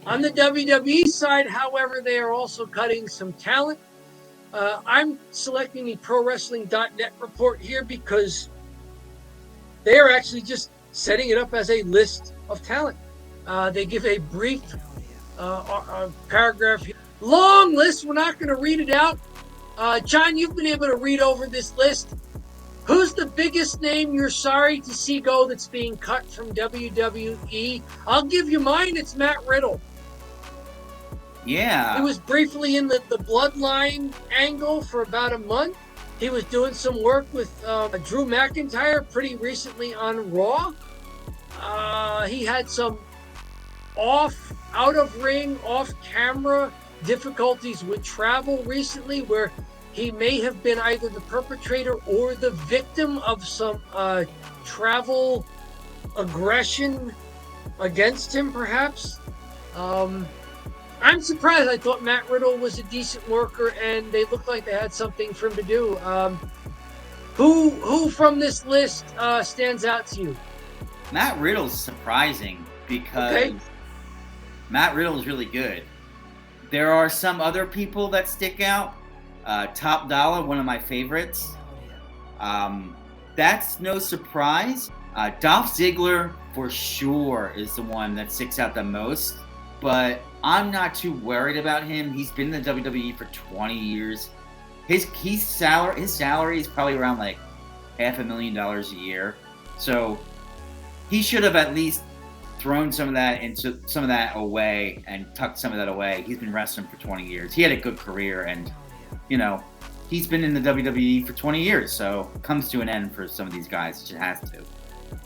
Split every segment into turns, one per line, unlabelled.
On the WWE side, however, they are also cutting some talent. I'm selecting the ProWrestling.net report here because they are actually just setting it up as a list of talent. They give a brief paragraph here. Long list. We're not going to read it out. John, you've been able to read over this list. Who's the biggest name you're sorry to see go that's being cut from WWE? I'll give you mine. It's Matt Riddle.
Yeah.
He was briefly in the Bloodline angle for about a month. He was doing some work with Drew McIntyre pretty recently on Raw. He had some out-of-ring, off-camera difficulties with travel recently where he may have been either the perpetrator or the victim of some travel aggression against him, perhaps. I'm surprised. I thought Matt Riddle was a decent worker, and they looked like they had something for him to do. Who from this list stands out to you?
Matt Riddle's surprising because Matt Riddle is really good. There are some other people that stick out. Top Dollar, one of my favorites. That's no surprise. Dolph Ziggler, for sure, is the one that sticks out the most. But I'm not too worried about him. He's been in the WWE for 20 years. His salary is probably around like $500,000 a year. So he should have at least thrown some of that away and tucked some of that away. He's been wrestling for 20 years. He had a good career, and he's been in the WWE for 20 years. So it comes to an end for some of these guys. It just has to.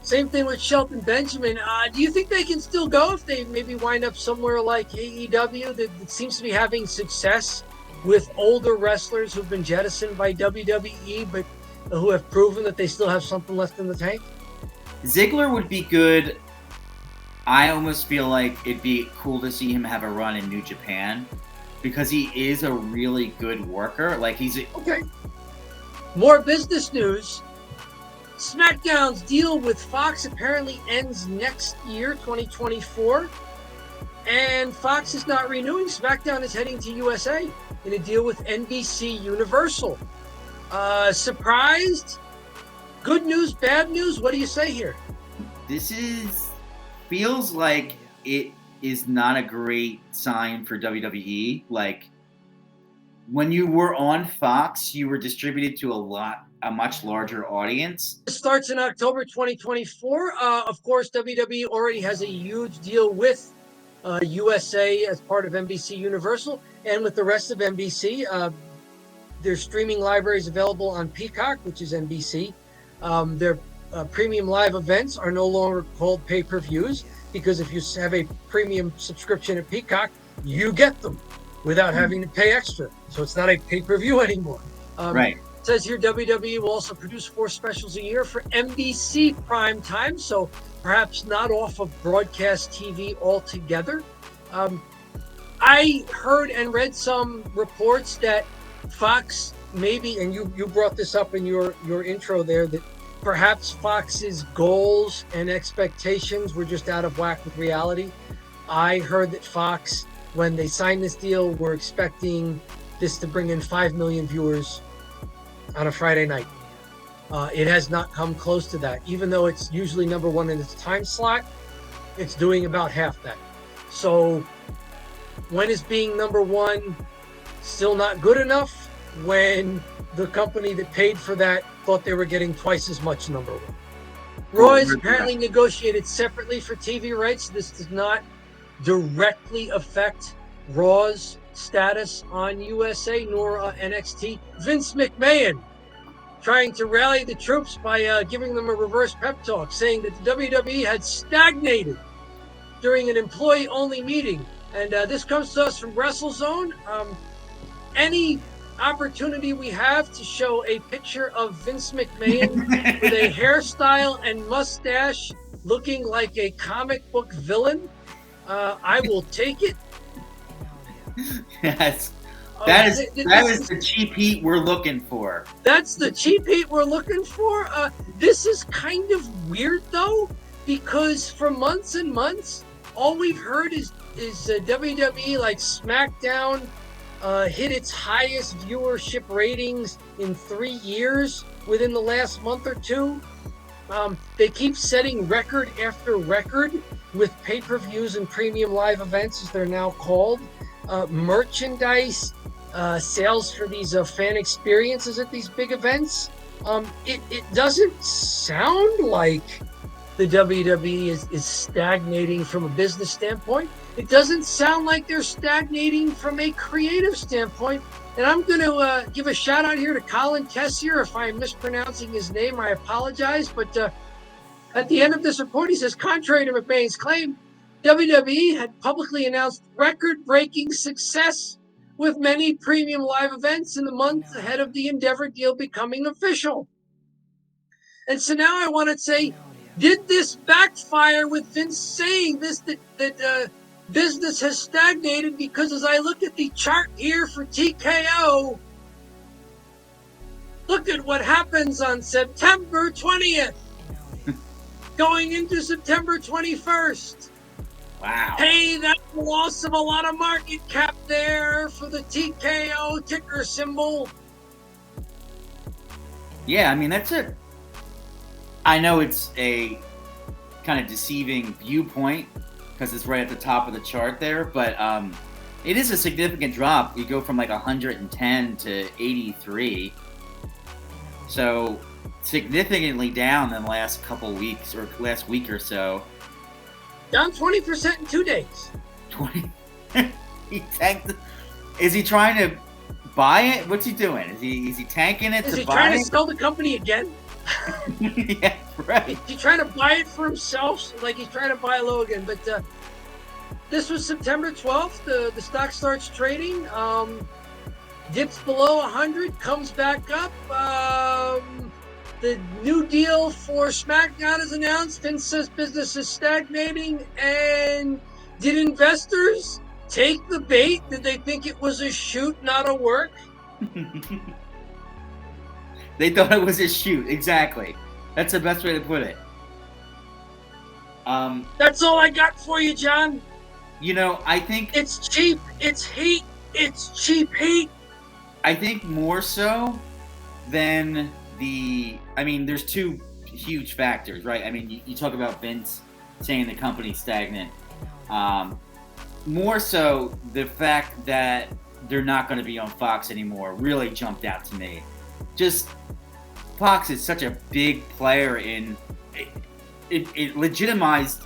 Same thing with Shelton Benjamin. Do you think they can still go if they maybe wind up somewhere like AEW that seems to be having success with older wrestlers who've been jettisoned by WWE, but who have proven that they still have something left in the tank?
Ziggler would be good. I almost feel like it'd be cool to see him have a run in New Japan because he is a really good worker.
Okay. More business news. SmackDown's deal with Fox apparently ends next year, 2024. And Fox is not renewing. SmackDown is heading to USA in a deal with NBC Universal. Surprised? Good news, bad news? What do you say here?
This feels like it is not a great sign for WWE. Like, when you were on Fox, you were distributed to a much larger audience.
It starts in October 2024. Of course, WWE already has a huge deal with USA as part of NBC Universal and with the rest of NBC. Their streaming library is available on Peacock, which is NBC. Their premium live events are no longer called pay-per-views because if you have a premium subscription at Peacock, you get them without having to pay extra. So it's not a pay-per-view anymore.
Right.
It says here WWE will also produce 4 specials a year for NBC prime time, so perhaps not off of broadcast TV altogether. I heard and read some reports that Fox maybe, and you brought this up in your intro there, that perhaps Fox's goals and expectations were just out of whack with reality. I heard that Fox, when they signed this deal, were expecting this to bring in 5 million viewers on a Friday night. It has not come close to that. Even though it's usually number one in its time slot, it's doing about half that. So when is being number one still not good enough when the company that paid for that thought they were getting twice as much number one? Raw is apparently negotiated separately for TV rights. This does not directly affect Raw's status on USA nor NXT. Vince McMahon trying to rally the troops by giving them a reverse pep talk, saying that the WWE had stagnated during an employee-only meeting. And this comes to us from WrestleZone. Any opportunity we have to show a picture of Vince McMahon with a hairstyle and mustache looking like a comic book villain, I will take it.
Yes. That is the cheap heat we're looking for.
That's the cheap heat we're looking for. This is kind of weird, though, because for months and months, all we've heard is WWE like SmackDown hit its highest viewership ratings in 3 years within the last month or two. They keep setting record after record with pay-per-views and premium live events, as they're now called. Merchandise, sales for these fan experiences at these big events. It doesn't sound like the WWE is stagnating from a business standpoint. It doesn't sound like they're stagnating from a creative standpoint. And I'm going to give a shout out here to Colin Kessier. If I'm mispronouncing his name, I apologize. But at the end of this report, he says, contrary to McMahon's claim, WWE had publicly announced record-breaking success with many premium live events in the months ahead of the Endeavor deal becoming official. And so now I want to say, did this backfire with Vince saying this, that business has stagnated? Because as I look at the chart here for TKO, look at what happens on September 20th, going into September 21st.
Wow.
Hey, that's the loss of a lot of market cap there for the TKO ticker symbol.
Yeah, I mean, that's it. I know it's a kind of deceiving viewpoint because it's right at the top of the chart there, but it is a significant drop. You go from like 110 to 83. So significantly down in the last couple weeks or last week or so.
Down 20% in 2 days.
20. He tanked. Is he trying to buy it? What's he doing? Is he tanking it
Is
to
he
buy
trying
it?
to sell the company again?
Yeah, right.
Is he trying to buy it for himself, like he's trying to buy Logan? But this was September 12th. The stock starts trading. Dips below 100, comes back up. The new deal for SmackDown is announced. Vince says business is stagnating. And did investors take the bait? Did they think it was a shoot, not a work?
They thought it was a shoot. Exactly. That's the best way to put it.
That's all I got for you, John.
You know, I think
it's cheap. It's heat. It's cheap heat.
I think more so than I mean, there's two huge factors, right? I mean, you talk about Vince saying the company's stagnant. More so, the fact that they're not going to be on Fox anymore really jumped out to me. Just Fox is such a big player in it legitimized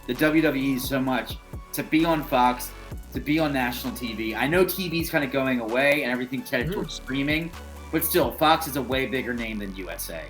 the WWE so much to be on Fox, to be on national TV. I know TV's kind of going away and everything's headed towards streaming, but still, Fox is a way bigger name than USA.